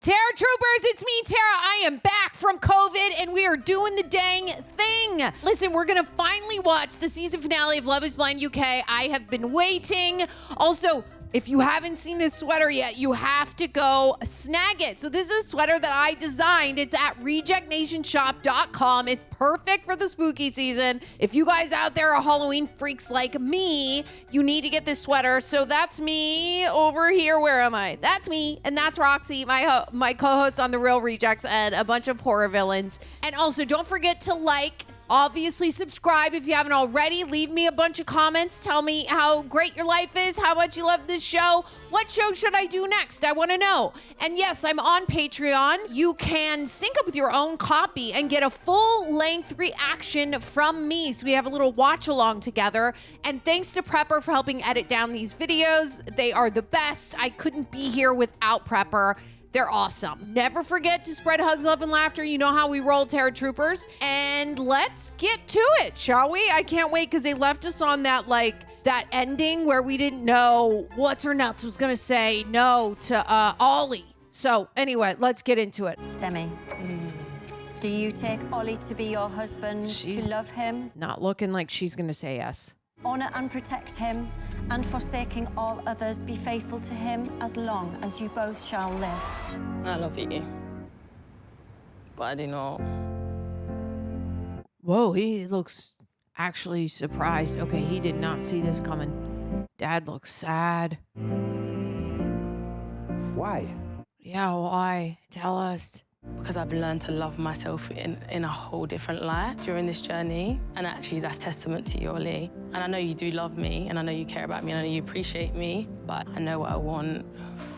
Tara Troopers, it's me, Tara. I am back from COVID, and we are doing the dang thing. Listen, we're going to finally watch the season finale of Love is Blind UK. I have been waiting. Also, if you haven't seen this sweater yet, you have to go snag it. So this is a sweater that I designed. It's at rejectnationshop.com. It's perfect for the spooky season. If you guys out there are Halloween freaks like me, you need to get this sweater. So that's me over here. Where am I? That's me. And that's Roxy, my co-host on The Real Rejects, and a bunch of horror villains. And also, don't forget to obviously subscribe if you haven't already. Leave me a bunch of comments. Tell me how great your life is, how much you love this show. What show should I do next? I want to know. And yes, I'm on Patreon. You can sync up with your own copy and get a full-length reaction from me. So we have a little watch-along together. And thanks to Prepper for helping edit down these videos. They are the best. I couldn't be here without Prepper. They're awesome. Never forget to spread hugs, love, and laughter. You know how we roll, Terror Troopers. And let's get to it, shall we? I can't wait because they left us on that ending where we didn't know What's Her Nuts was going to say no to Ollie. So anyway, let's get into it. Demi, do you take Ollie to be your husband, to love him? Not looking like she's going to say yes. Honour and protect him, and forsaking all others, be faithful to him as long as you both shall live. I love you, but I do not. Whoa, he looks actually surprised. Okay, he did not see this coming. Dad looks sad. Why? Yeah, why? Tell us. Because I've learned to love myself in a whole different light during this journey. And actually, that's testament to you, Ollie. And I know you do love me, and I know you care about me, and I know you appreciate me, but I know what I want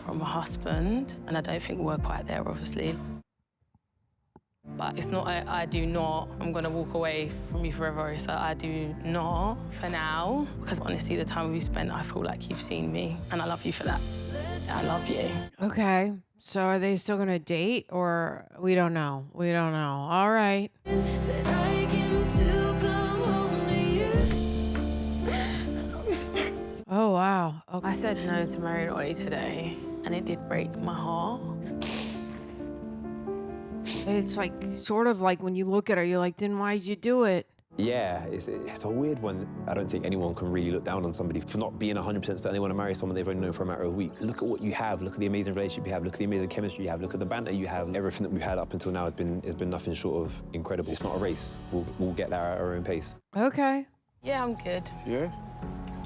from a husband, and I don't think we're quite there, obviously. But it's not I do not, I'm gonna walk away from you forever. So I do not for now, because honestly, the time we spent, I feel like you've seen me, and I love you for that. I love you. Okay, so are they still gonna date, or we don't know? We don't know. All right. Oh, wow. Okay. I said no to marrying Ollie today, and it did break my heart. It's sort of like when you look at her, you're like, then why'd you do it? Yeah, it's a weird one. I don't think anyone can really look down on somebody for not being 100% certain they want to marry someone they've only known for a matter of weeks. Look at what you have. Look at the amazing relationship you have. Look at the amazing chemistry you have. Look at the banter you have. Everything that we've had up until now has been nothing short of incredible. It's not a race. We'll get there at our own pace. Okay. Yeah, I'm good. Yeah?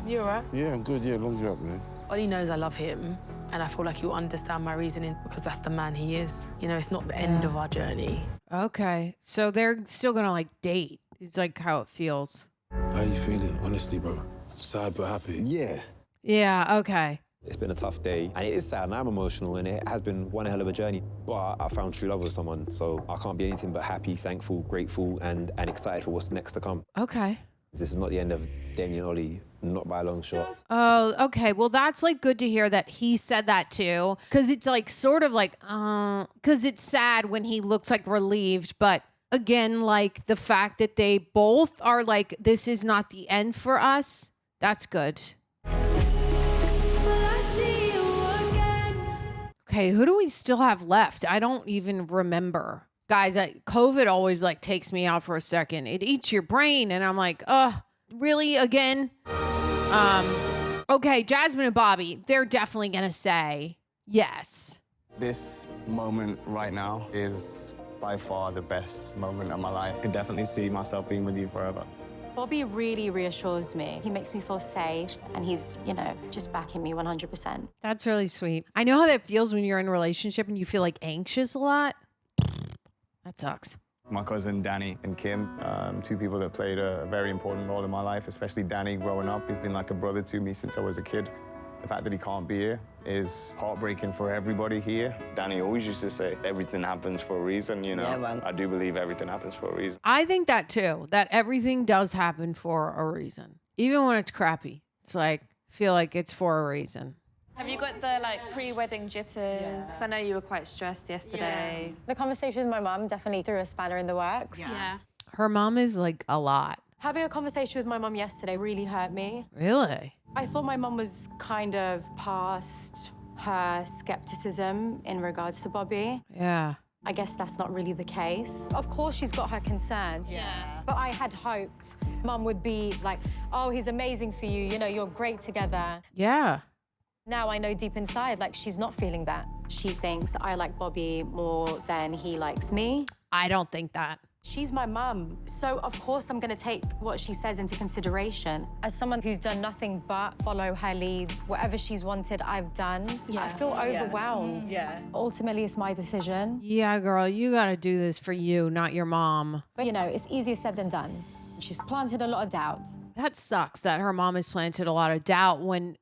You all right? Yeah, I'm good. Yeah, as long as you're up, man. Ollie knows I love him, and I feel like he'll understand my reasoning because that's the man he is. You know, it's not the end of our journey. Okay, so they're still gonna date. It's how it feels. How you feeling? Honestly, bro. Sad but happy. Yeah. Yeah, okay. It's been a tough day, and it is sad, and I'm emotional, and it has been one hell of a journey. But I found true love with someone, so I can't be anything but happy, thankful, grateful, and excited for what's next to come. Okay. This is not the end of Demi and Ollie, not by a long shot. Oh, okay. Well, that's good to hear that he said that too. Because it's because it's sad when he looks relieved. But again, the fact that they both are this is not the end for us, that's good. Okay, who do we still have left? I don't even remember. Guys, COVID always takes me out for a second. It eats your brain, and I'm like, really again? Okay, Jasmine and Bobby, they're definitely gonna say yes. This moment right now is by far the best moment of my life. I can definitely see myself being with you forever. Bobby really reassures me. He makes me feel safe, and he's, just backing me 100%. That's really sweet. I know how that feels when you're in a relationship and you feel anxious a lot. That sucks. My cousin Danny and Kim, two people that played a very important role in my life, especially Danny growing up. He's been like a brother to me since I was a kid. The fact that he can't be here is heartbreaking for everybody here. Danny always used to say, everything happens for a reason, Yeah, man. I do believe everything happens for a reason. I think that too, that everything does happen for a reason. Even when it's crappy. It's feel like it's for a reason. Have you got the pre-wedding jitters? Because I know you were quite stressed yesterday. The conversation with my mum definitely threw a spanner in the works. Yeah. Her mom is a lot. Having a conversation with my mum yesterday really hurt me. Really? I thought my mum was kind of past her skepticism in regards to Bobby. Yeah. I guess that's not really the case. Of course, she's got her concerns. Yeah. But I had hoped Mum would be like, oh, he's amazing for you. You know, you're great together. Yeah. Now I know deep inside, like, she's not feeling that. She thinks I like Bobby more than he likes me. I don't think that. She's my mum, so of course I'm gonna take what she says into consideration. As someone who's done nothing but follow her lead, whatever she's wanted, I've done. I feel overwhelmed. Yeah. Ultimately, it's my decision. Yeah, girl, you got to do this for you, not your mom. But you know, it's easier said than done. She's planted a lot of doubt. That sucks that her mom has planted a lot of doubt when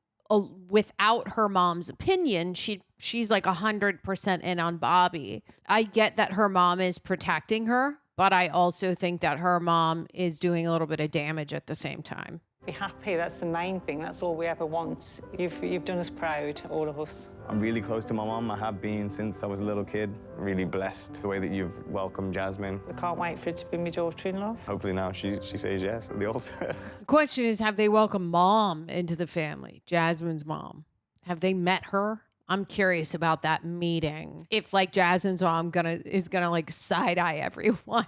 without her mom's opinion, she's like 100% in on Bobby. I get that her mom is protecting her, but I also think that her mom is doing a little bit of damage at the same time. Be happy, that's the main thing. That's all we ever want. You've done us proud, all of us. I'm really close to my mum. I have been since I was a little kid. Really blessed the way that you've welcomed Jasmine. I can't wait for her to be my daughter-in-law. Hopefully now she says yes at the altar. The question is, have they welcomed mom into the family? Jasmine's mom. Have they met her? I'm curious about that meeting. If like Jasmine's mom is gonna like side eye everyone.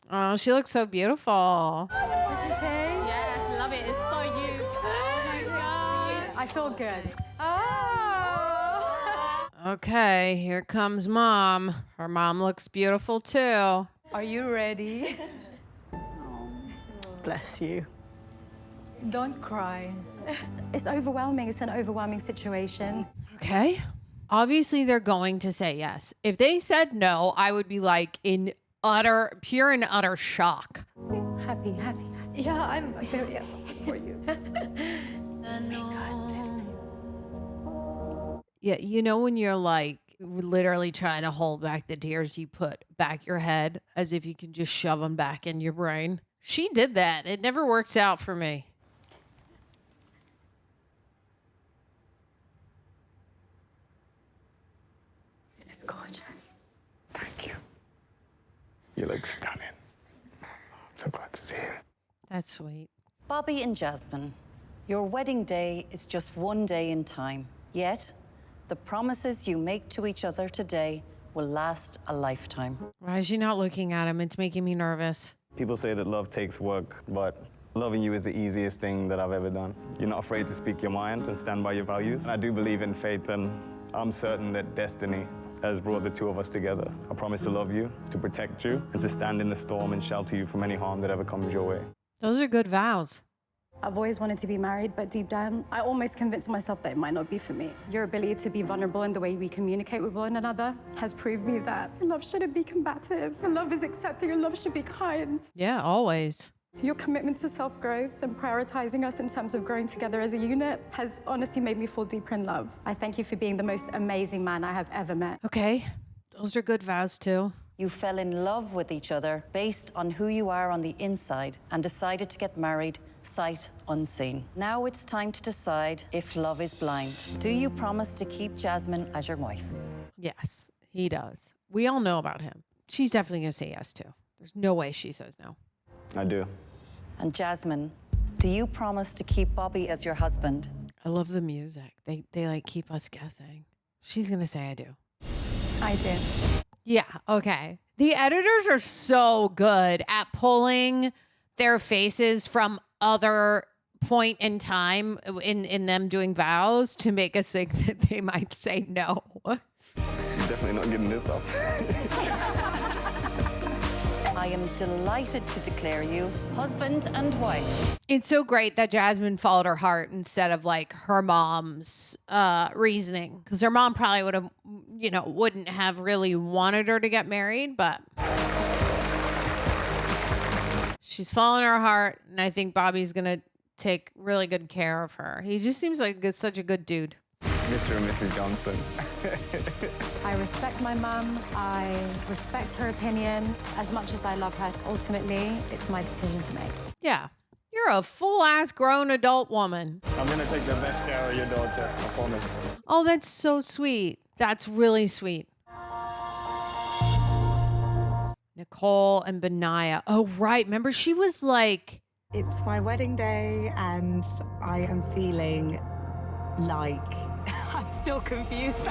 Oh, she looks so beautiful. What'd you say? Yes, love it. It's so you. Oh my God. I feel good. Okay, here comes mom. Her mom looks beautiful too. Are you ready? Bless you. Don't cry. It's overwhelming. It's an overwhelming situation. Okay. Obviously, they're going to say yes. If they said no, I would be like in pure and utter shock. Happy. Yeah, I'm very happy for you. Yeah, you know when you're like literally trying to hold back the tears, you put back your head as if you can just shove them back in your brain. She did that. It never works out for me. This is gorgeous. Thank you. You look stunning. I'm so glad to see you. That's sweet. Bobby and Jasmine, your wedding day is just one day in time. Yet, the promises you make to each other today will last a lifetime. Why is she not looking at him? It's making me nervous. People say that love takes work, but loving you is the easiest thing that I've ever done. You're not afraid to speak your mind and stand by your values. And I do believe in fate, and I'm certain that destiny has brought the two of us together. I promise to love you, to protect you, and to stand in the storm and shelter you from any harm that ever comes your way. Those are good vows. I've always wanted to be married, but deep down, I almost convinced myself that it might not be for me. Your ability to be vulnerable in the way we communicate with one another has proved me that love shouldn't be combative. Love is accepting and love should be kind. Yeah, always. Your commitment to self-growth and prioritizing us in terms of growing together as a unit has honestly made me fall deeper in love. I thank you for being the most amazing man I have ever met. Okay, those are good vows too. You fell in love with each other based on who you are on the inside and decided to get married sight unseen. Now it's time to decide if love is blind. Do you promise to keep Jasmine as your wife? Yes, he does. We all know about him. She's definitely going to say yes too. There's no way she says no. I do. And Jasmine, do you promise to keep Bobby as your husband? I love the music. They like keep us guessing. She's going to say I do. I do. Yeah, okay. The editors are so good at pulling their faces from other point in time in them doing vows to make us think that they might say no. You're definitely not getting this up. I am delighted to declare you husband and wife. It's so great that Jasmine followed her heart instead of like her mom's reasoning, because her mom probably would have, wouldn't have really wanted her to get married, but she's following her heart, and I think Bobby's gonna take really good care of her. He just seems like such a good dude. Mr. and Mrs. Johnson. I respect my mum. I respect her opinion as much as I love her. Ultimately, it's my decision to make. Yeah. You're a full-ass grown adult woman. I'm gonna take the best care of your daughter, I promise. Oh, that's so sweet. That's really sweet. Nicole and Benaiah. Oh, right. Remember, she was like It's my wedding day and I am feeling like I'm still confused.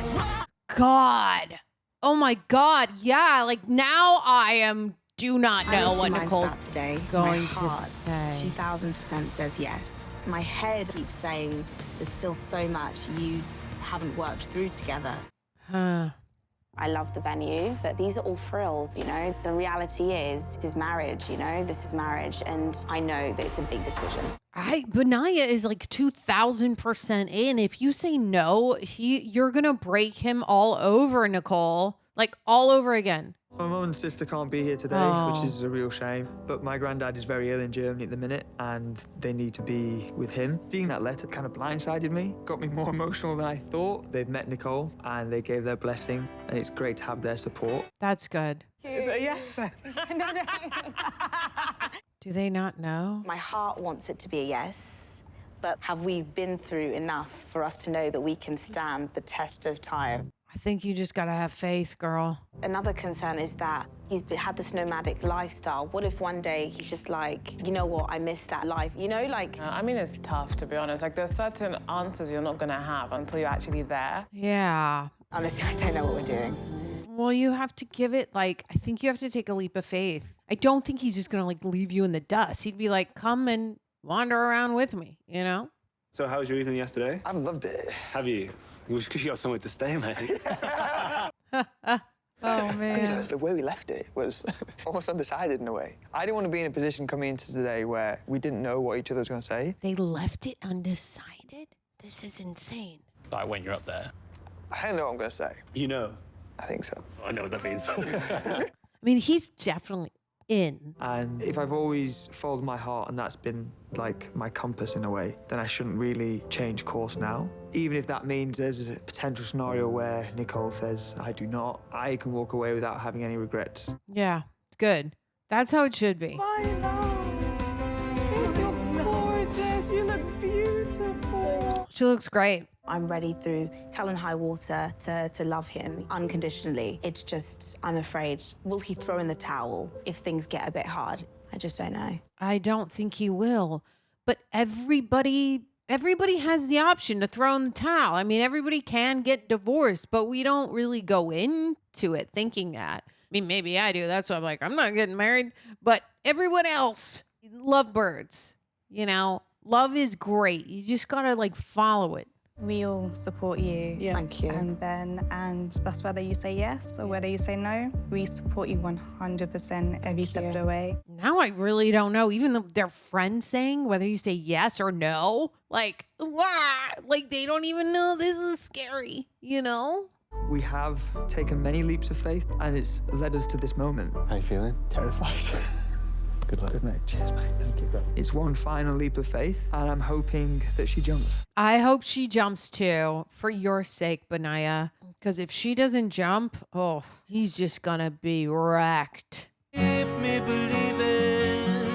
God. Oh my God. Yeah, like now I do not know what Nicole's today. going My to heart, say. 2000% says yes. My head keeps saying there's still so much you haven't worked through together. Huh. I love the venue, but these are all frills, you know? The reality is, this is marriage, you know? This is marriage, and I know that it's a big decision. Benaiah is like 2,000% in. If you say no, you're gonna break him all over, Nicole. Like all over again. My mum and sister can't be here today, which is a real shame. But my granddad is very ill in Germany at the minute, and they need to be with him. Seeing that letter kind of blindsided me, got me more emotional than I thought. They've met Nicole, and they gave their blessing, and it's great to have their support. That's good. Is it a yes then? No. Do they not know? My heart wants it to be a yes, but have we been through enough for us to know that we can stand the test of time? I think you just gotta have faith, girl. Another concern is that he's had this nomadic lifestyle. What if one day he's just like, you know what, I miss that life, you know, like... I mean, it's tough, to be honest. Like, there's certain answers you're not gonna have until you're actually there. Yeah. Honestly, I don't know what we're doing. Well, you have to give it, like, I think you have to take a leap of faith. I don't think he's just gonna, like, leave you in the dust. He'd be like, come and wander around with me, you know? So how was your evening yesterday? I've loved it. Have you? It was because you got somewhere to stay, mate. Oh, man. The way we left it was almost undecided in a way. I didn't want to be in a position coming into today where we didn't know what each other was going to say. They left it undecided? This is insane. Like when you're up there. I don't know what I'm going to say. You know? I think so. I know what that means. I mean, he's definitely in. And if I've always followed my heart and that's been like my compass in a way, then I shouldn't really change course now. Even if that means there's a potential scenario where Nicole says, I do not, I can walk away without having any regrets. Yeah, it's good. That's how it should be. My love, you're gorgeous, you look beautiful. She looks great. I'm ready through hell and high water to love him unconditionally. It's just, I'm afraid, will he throw in the towel if things get a bit hard? I just don't know. I don't think he will. But everybody has the option to throw in the towel. I mean, everybody can get divorced, but we don't really go into it thinking that. I mean, maybe I do. That's why I'm like, I'm not getting married. But everyone else, lovebirds, you know, love is great. You just got to like follow it. We all support you. Yeah. Thank you. And Ben, and that's whether you say yes or whether you say no. We support you 100% every step of the way. Now I really don't know. Even their friends saying whether you say yes or no, like, like they don't even know. This is scary, you know? We have taken many leaps of faith and it's led us to this moment. How you feeling? Terrified. Good luck. Good, mate. Cheers, mate. Thank you, bro. It's one final leap of faith and I'm hoping that she jumps. I hope she jumps too, for your sake, Benaiah. Because if she doesn't jump, oh, he's just gonna be wrecked. Keep me believing,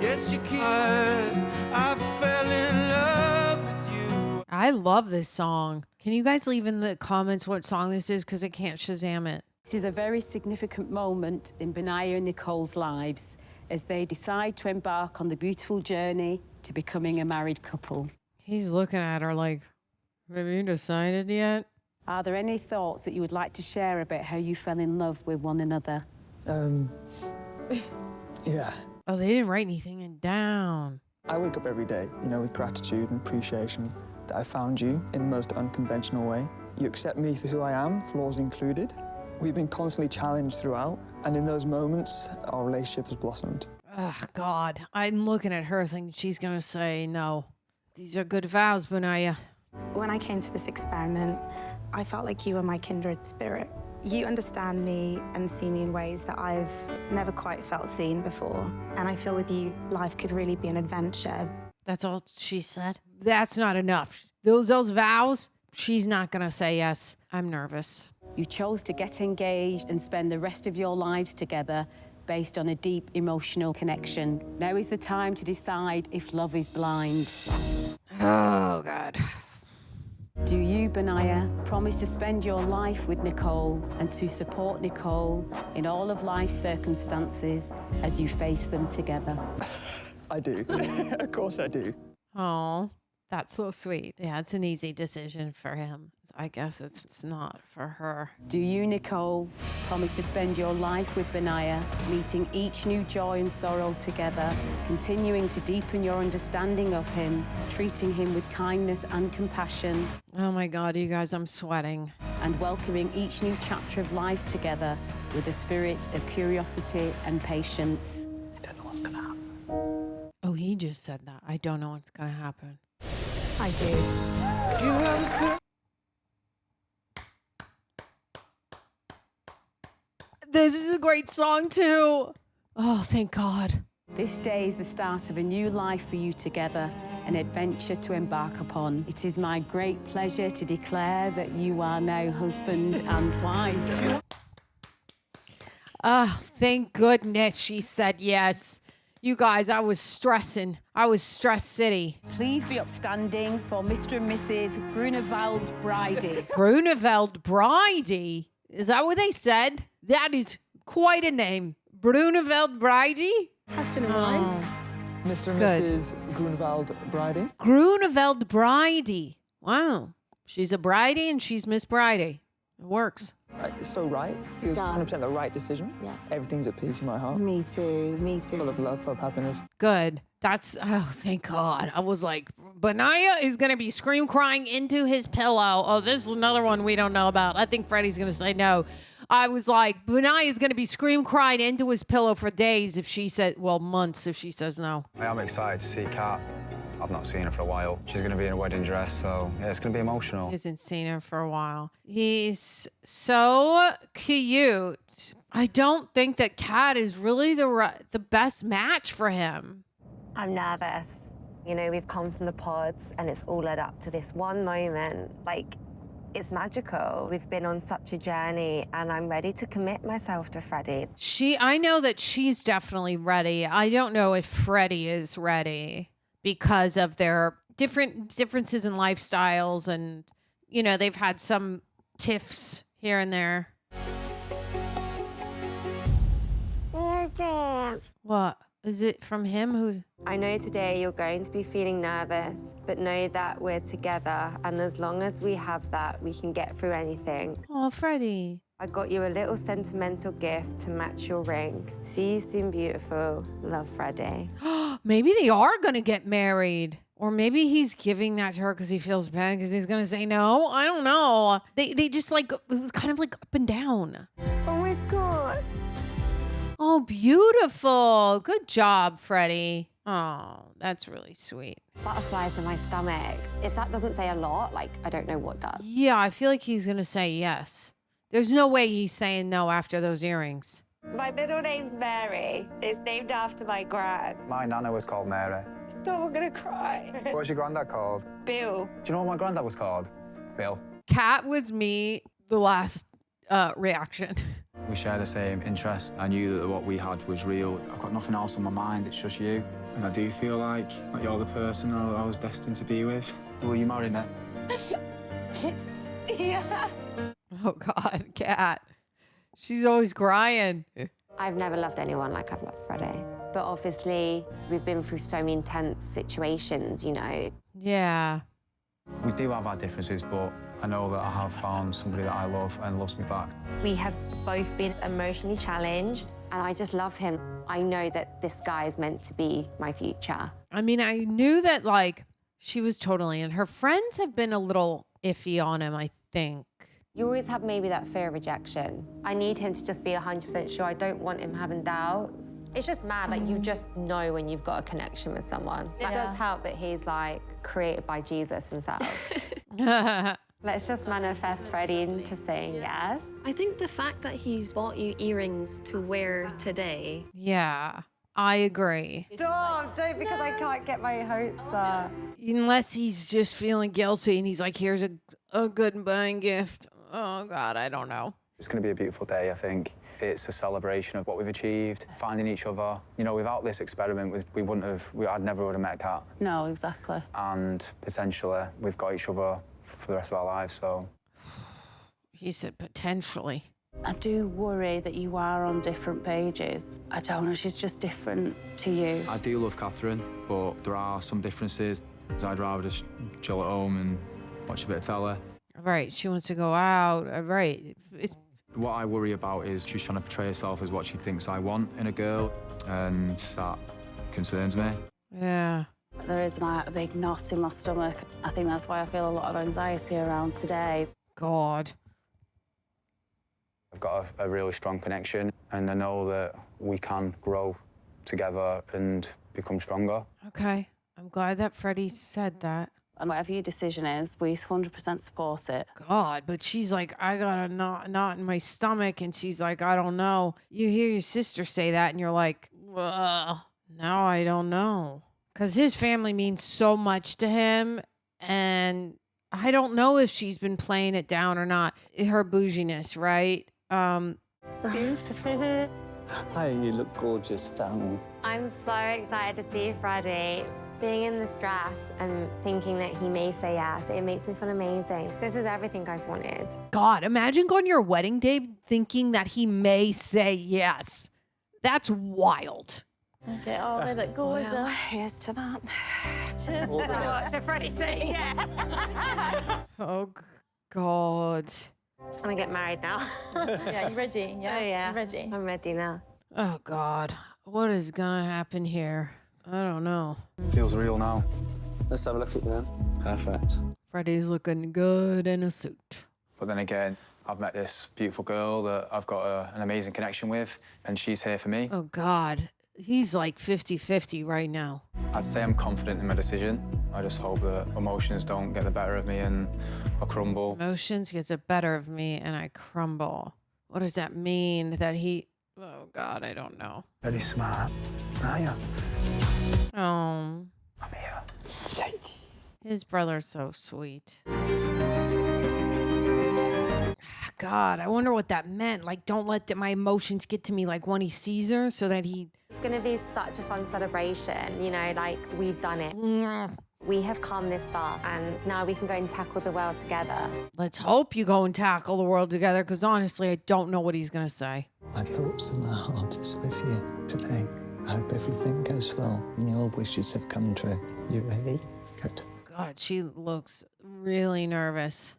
yes you can. I fell in love with you. I love this song. Can you guys leave in the comments what song this is? Because I can't Shazam it. This is a very significant moment in Benaiah and Nicole's lives as they decide to embark on the beautiful journey to becoming a married couple. He's looking at her like, have you decided yet? Are there any thoughts that you would like to share about how you fell in love with one another? Yeah. Oh, they didn't write anything down. I wake up every day, you know, with gratitude and appreciation that I found you in the most unconventional way. You accept me for who I am, flaws included. We've been constantly challenged throughout, and in those moments, our relationship has blossomed. Oh, God. I'm looking at her thinking she's going to say no. These are good vows, Benaiah. When I came to this experiment, I felt like you were my kindred spirit. You understand me and see me in ways that I've never quite felt seen before. And I feel with you, life could really be an adventure. That's all she said? That's not enough. Those vows, she's not going to say yes. I'm nervous. You chose to get engaged and spend the rest of your lives together based on a deep emotional connection. Now is the time to decide if love is blind. Oh, God. Do you, Benaiah, promise to spend your life with Nicole and to support Nicole in all of life's circumstances as you face them together? I do. Of course I do. Oh, that's so sweet. Yeah, it's an easy decision for him. I guess it's not for her. Do you, Nicole, promise to spend your life with Benaiah, meeting each new joy and sorrow together, continuing to deepen your understanding of him, treating him with kindness and compassion? Oh my God, you guys, I'm sweating. And welcoming each new chapter of life together with a spirit of curiosity and patience? I don't know what's gonna happen. Oh, he just said that. I don't know what's gonna happen. I do. This is a great song too. Oh, thank God. This day is the start of a new life for you together, an adventure to embark upon. It is my great pleasure to declare that you are now husband and wife. Ah, thank goodness she said yes. You guys, I was stressing. I was stress city. Please be upstanding for Mr. and Mrs. Grunewald Bridie. Grunewald Bridie? Is that what they said? That is quite a name. Grunewald Bridie? Husband and wife. Mr. and Good. Mrs. Grunewald Bridie. Grunewald Bridie. Wow. She's a Bridie and she's Miss Bridie. It works. It's so right. It was 100% the right decision. Yeah. Everything's at peace in my heart. Me too. Me too. Full of love, full of happiness. Good. That's, oh, thank God. I was like, Benaiah is going to be scream crying into his pillow. Oh, this is another one we don't know about. I think Freddie's going to say no. I was like, Benaiah is going to be scream crying into his pillow for days if she said, well, months if she says no. I am excited to see Kat. I've not seen her for a while. She's going to be in a wedding dress, so yeah, it's going to be emotional. He hasn't seen her for a while. He's so cute. I don't think that Kat is really the best match for him. I'm nervous. You know, we've come from the pods and it's all led up to this one moment. Like, it's magical. We've been on such a journey and I'm ready to commit myself to Freddie. I know that she's definitely ready. I don't know if Freddie is ready because of their differences in lifestyles and, you know, they've had some tiffs here and there. What? Is it from him? I know today you're going to be feeling nervous, but know that we're together, and as long as we have that, we can get through anything. Oh, Freddie. I got you a little sentimental gift to match your ring. See you soon, beautiful. Love, Freddie. Maybe they are going to get married. Or maybe he's giving that to her because he feels bad because he's going to say no. I don't know. They just like, it was kind of like up and down. Oh my God. Oh, beautiful. Good job, Freddie. Oh, that's really sweet. Butterflies in my stomach. If that doesn't say a lot, like, I don't know what does. Yeah, I feel like he's going to say yes. There's no way he's saying no after those earrings. My middle name's Mary. It's named after my gran. My nana was called Mary. Stop, I'm gonna cry. What was your granddad called? Bill. Do you know what my granddad was called? Bill. Kat was me, the last reaction. We share the same interests. I knew that what we had was real. I've got nothing else on my mind, it's just you. And I do feel like you're the person I was destined to be with. Will you marry me? Yeah. Oh, God, Kat. She's always crying. I've never loved anyone like I've loved Freddie. But obviously, we've been through so many intense situations, you know. Yeah. We do have our differences, but I know that I have found somebody that I love and loves me back. We have both been emotionally challenged, and I just love him. I know that this guy is meant to be my future. I mean, I knew that, like, she was totally in. Her friends have been a little iffy on him, I think. You always have maybe that fear of rejection. I need him to just be 100% sure. I don't want him having doubts. It's just mad, like, you just know when you've got a connection with someone. It does help that he's, like, created by Jesus himself. Let's just manifest Freddie into saying yes. I think the fact that he's bought you earrings to wear today. Yeah, I agree. Don't because I can't get my hopes up. Unless he's just feeling guilty and he's like, here's a good buying gift. Oh, God, I don't know. It's going to be a beautiful day, I think. It's a celebration of what we've achieved, finding each other. You know, without this experiment, I'd never would have met Kat. No, exactly. And potentially, we've got each other for the rest of our lives, so. He said potentially. I do worry that you are on different pages. I don't know, she's just different to you. I do love Catherine, but there are some differences. I'd rather just chill at home and watch a bit of telly. Right, she wants to go out. Right. What I worry about is she's trying to portray herself as what she thinks I want in a girl, and that concerns me. Yeah. There is like a big knot in my stomach. I think that's why I feel a lot of anxiety around today. God. I've got a really strong connection, and I know that we can grow together and become stronger. Okay. I'm glad that Freddie said that. And whatever your decision is, we 100% support it. God, but she's like, I got a knot in my stomach, and she's like, I don't know. You hear your sister say that, and you're like, well, now I don't know. Because his family means so much to him, and I don't know if she's been playing it down or not. Her bouginess, right? Beautiful. Hi, you look gorgeous, darling. I'm so excited to see Freddie. Being in this dress and thinking that he may say yes, it makes me feel amazing. This is everything I've wanted. God, imagine going to your wedding day thinking that he may say yes. That's wild. Okay, oh, they look gorgeous. Well, here's to that. Cheers to Freddie saying yes. Oh, God. I just want to get married now. Yeah, you ready? Yeah, Oh, yeah. I'm ready. I'm ready now. Oh, God. What is gonna happen here? I don't know. Feels real now. Let's have a look at them. Perfect. Freddie's looking good in a suit. But then again, I've met this beautiful girl that I've got an amazing connection with, and she's here for me. Oh, God. He's like 50-50 right now. I'd say I'm confident in my decision. I just hope that emotions don't get the better of me and I crumble. Emotions get the better of me and I crumble. What does that mean? That he... Oh, God, I don't know. Very smart. Are you? Oh. I'm here. His brother's so sweet. God, I wonder what that meant. Like, don't let my emotions get to me, like when he sees her, so that he... It's going to be such a fun celebration, you know, like we've done it. We have come this far, and now we can go and tackle the world together. Let's hope you go and tackle the world together, because honestly, I don't know what he's going to say. My thoughts and my heart is with you today. I hope everything goes well and your wishes have come true. You ready? Good. God, she looks really nervous.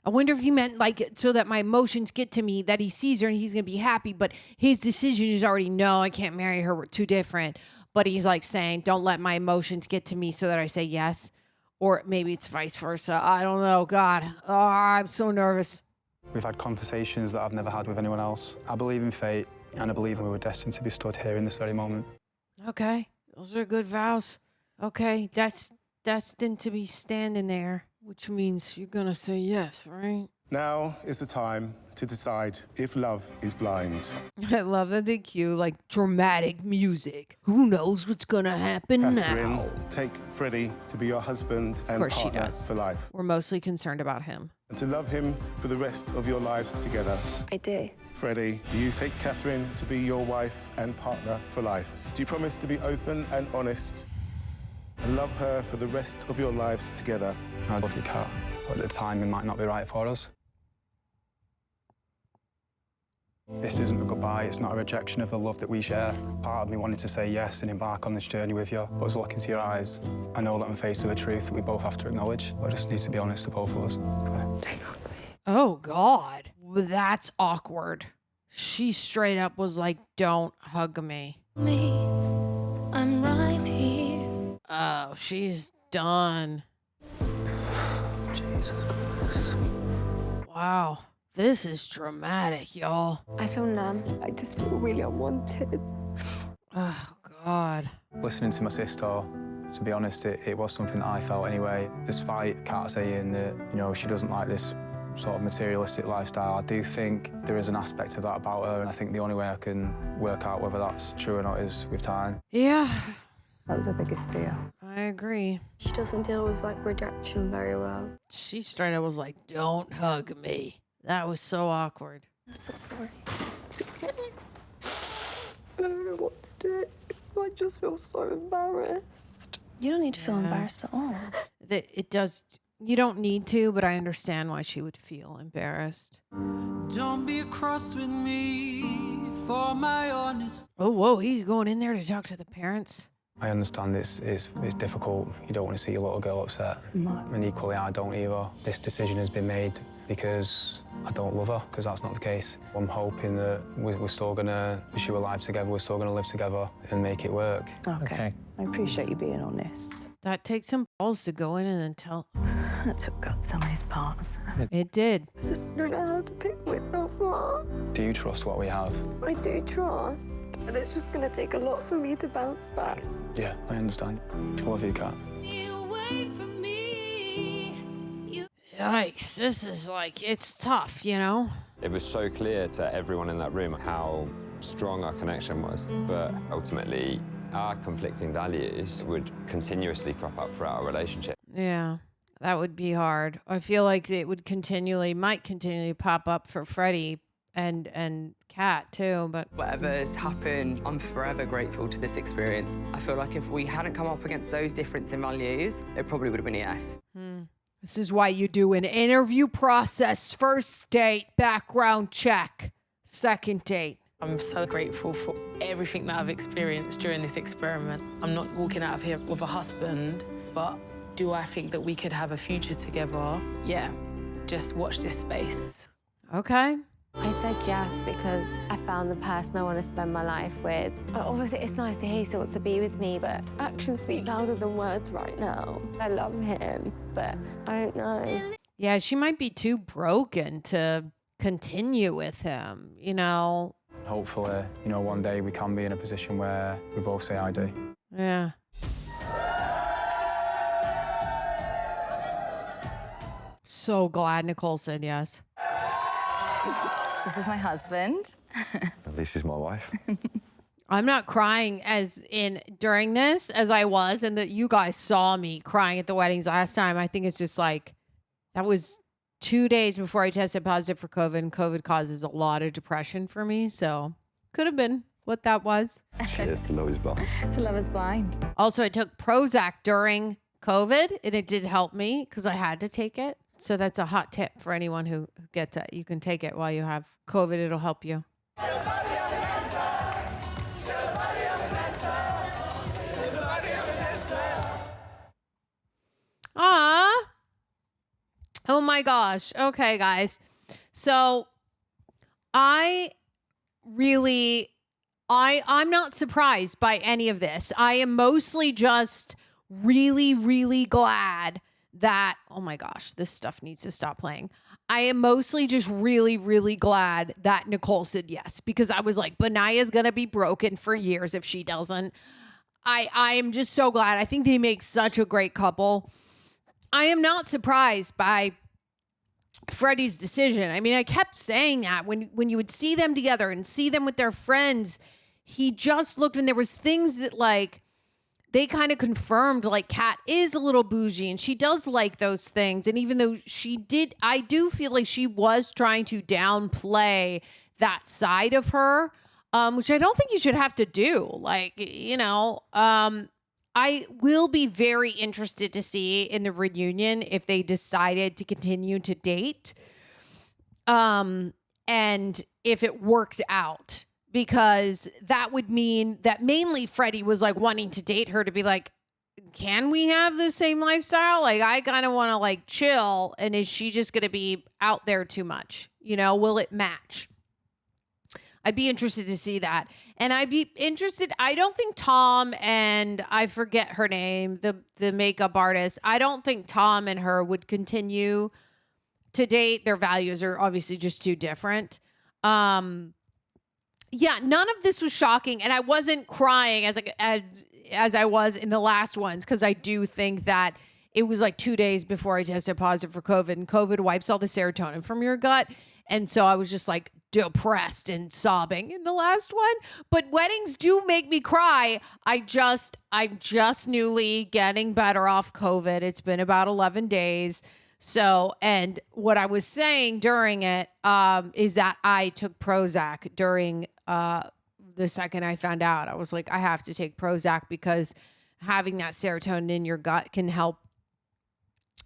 I wonder if he meant, like, so that my emotions get to me, that he sees her and he's going to be happy, but his decision is already, no, I can't marry her, we're too different. But he's, like, saying, don't let my emotions get to me so that I say yes. Or maybe it's vice versa. I don't know. God, oh, I'm so nervous. We've had conversations that I've never had with anyone else. I believe in fate, and I believe we were destined to be stood here in this very moment. Okay, those are good vows. Okay, that's destined to be standing there. Which means you're gonna say yes, right? Now is the time to decide if love is blind. I love that they cue like dramatic music. Who knows what's gonna happen Catherine, now? take Freddie to be your husband and course she partner does. for life. We're mostly concerned about him. And to love him for the rest of your lives together. I do. Freddie, do you take Catherine to be your wife and partner for life? Do you promise to be open and honest and love her for the rest of your lives together? I love you, Kat, but at the time it might not be right for us. This isn't a goodbye, it's not a rejection of the love that we share. Part of me wanted to say yes and embark on this journey with you, but as I look into your eyes, I know that I'm faced with a truth that we both have to acknowledge. I just need to be honest to both of us. Okay. Oh, God. That's awkward. She straight up was like, don't hug me. I'm right here. Oh, she's done. Jesus Christ. Wow. This is dramatic, y'all. I feel numb. I just feel really unwanted. Oh, God. Listening to my sister, to be honest, it was something that I felt anyway. Despite Kat saying that, you know, she doesn't like this sort of materialistic lifestyle, I do think there is an aspect of that about her, and I think the only way I can work out whether that's true or not is with time. Yeah. That was her biggest fear. I agree. She doesn't deal with like rejection very well. She straight up was like, don't hug me. That was so awkward. I'm so sorry. I don't know what to do. I just feel so embarrassed. You don't need to feel embarrassed at all. It does You don't need to, but I understand why she would feel embarrassed. Don't be cross with me for my honest. Oh, whoa, he's going in there to talk to the parents. I understand it's difficult. You don't want to see your little girl upset. No. And equally, I don't either. This decision has been made because I don't love her, because that's not the case. I'm hoping that we're still going to pursue a life together, we're still going to live together and make it work. Okay. I appreciate you being honest. That takes some balls to go in and then tell. That took guts on his part. It did. I just don't know how to pick myself up. Do you trust what we have? I do trust, but it's just going to take a lot for me to bounce back. Yeah, I understand. I love you, Kat. Yikes, this is like, it's tough, you know? It was so clear to everyone in that room how strong our connection was, but ultimately our conflicting values would continuously crop up throughout our relationship. Yeah, that would be hard. I feel like it would might continually pop up for Freddie and Kat too, but whatever's happened, I'm forever grateful to this experience. I feel like if we hadn't come up against those differences in values, it probably would have been a yes. This is why you do an interview process, first date, background check, second date. I'm so grateful for everything that I've experienced during this experiment. I'm not walking out of here with a husband, but do I think that we could have a future together? Yeah, just watch this space. Okay. I said yes because I found the person I want to spend my life with. Obviously, it's nice to hear he still wants to be with me, but actions speak louder than words right now. I love him, but I don't know. Yeah, she might be too broken to continue with him, you know? Hopefully, one day we can be in a position where we both say I do. Yeah. So glad Nicole said yes. This is my husband. This is my wife. I'm not crying as in during this as I was, and that you guys saw me crying at the weddings last time. I think it's just like, that was 2 days before I tested positive for COVID, and COVID causes a lot of depression for me. So could have been what that was. Yes, to love is blind. To love is blind. Also, I took Prozac during COVID, and it did help me because I had to take it. So that's a hot tip for anyone who gets it. You can take it while you have COVID. It'll help you. Ah. Oh my gosh. Okay, guys. So I'm not surprised by any of this. I am mostly just really, really glad that, oh my gosh, this stuff needs to stop playing. I am mostly just really, really glad that Nicole said yes, because I was like, Benaiah's going to be broken for years if she doesn't. I am just so glad. I think they make such a great couple. I am not surprised by Freddie's decision. I mean, I kept saying that when you would see them together and see them with their friends, he just looked, and there was things that like, they kind of confirmed like Kat is a little bougie and she does like those things. And even though I do feel like she was trying to downplay that side of her, which I don't think you should have to do. Like, I will be very interested to see in the reunion if they decided to continue to date, and if it worked out. Because that would mean that mainly Freddie was like wanting to date her to be like, can we have the same lifestyle? Like, I kind of want to like chill. And is she just going to be out there too much? Will it match? I'd be interested to see that. And I'd be interested. I don't think Tom and I forget her name, the makeup artist. I don't think Tom and her would continue to date. Their values are obviously just too different. Yeah, none of this was shocking, and I wasn't crying as I was in the last ones, because I do think that it was like 2 days before I tested positive for COVID, and COVID wipes all the serotonin from your gut, and so I was just like depressed and sobbing in the last one. But weddings do make me cry. I'm just newly getting better off COVID. It's been about 11 days. So, and what I was saying during it is that I took Prozac during the second I found out. I was like, I have to take Prozac because having that serotonin in your gut can help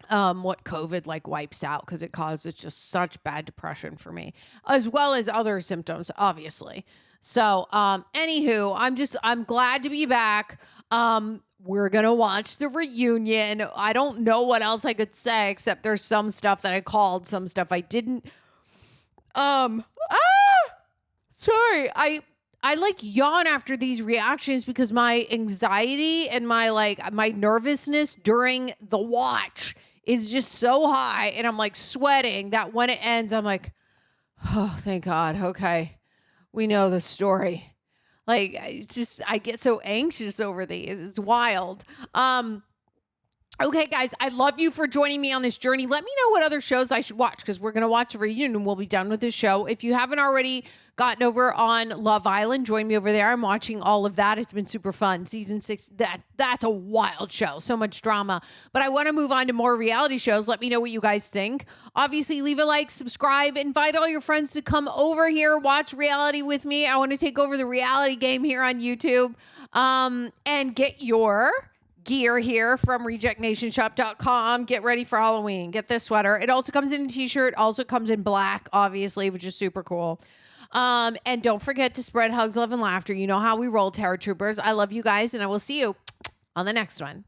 what COVID like wipes out, because it causes just such bad depression for me, as well as other symptoms, obviously. So, anywho, I'm glad to be back. We're going to watch the reunion. I don't know what else I could say, except there's some stuff that I called, some stuff I didn't. Sorry. I like yawn after these reactions because my anxiety and my nervousness during the watch is just so high, and I'm like sweating that when it ends, I'm like, oh, thank God. Okay. We know the story. Like, it's just, I get so anxious over these. It's wild. Okay, guys, I love you for joining me on this journey. Let me know what other shows I should watch, because we're going to watch a reunion and we'll be done with this show. If you haven't already gotten over on Love Island, join me over there. I'm watching all of that. It's been super fun. Season 6, that's a wild show. So much drama. But I want to move on to more reality shows. Let me know what you guys think. Obviously, leave a like, subscribe, invite all your friends to come over here, watch reality with me. I want to take over the reality game here on YouTube, and get your gear here from rejectnationshop.com. Get ready for Halloween. Get this sweater. It also comes in a t-shirt. Also comes in black, obviously, which is super cool. And don't forget to spread hugs, love, and laughter. You know how we roll, Terror Troopers. I love you guys, and I will see you on the next one.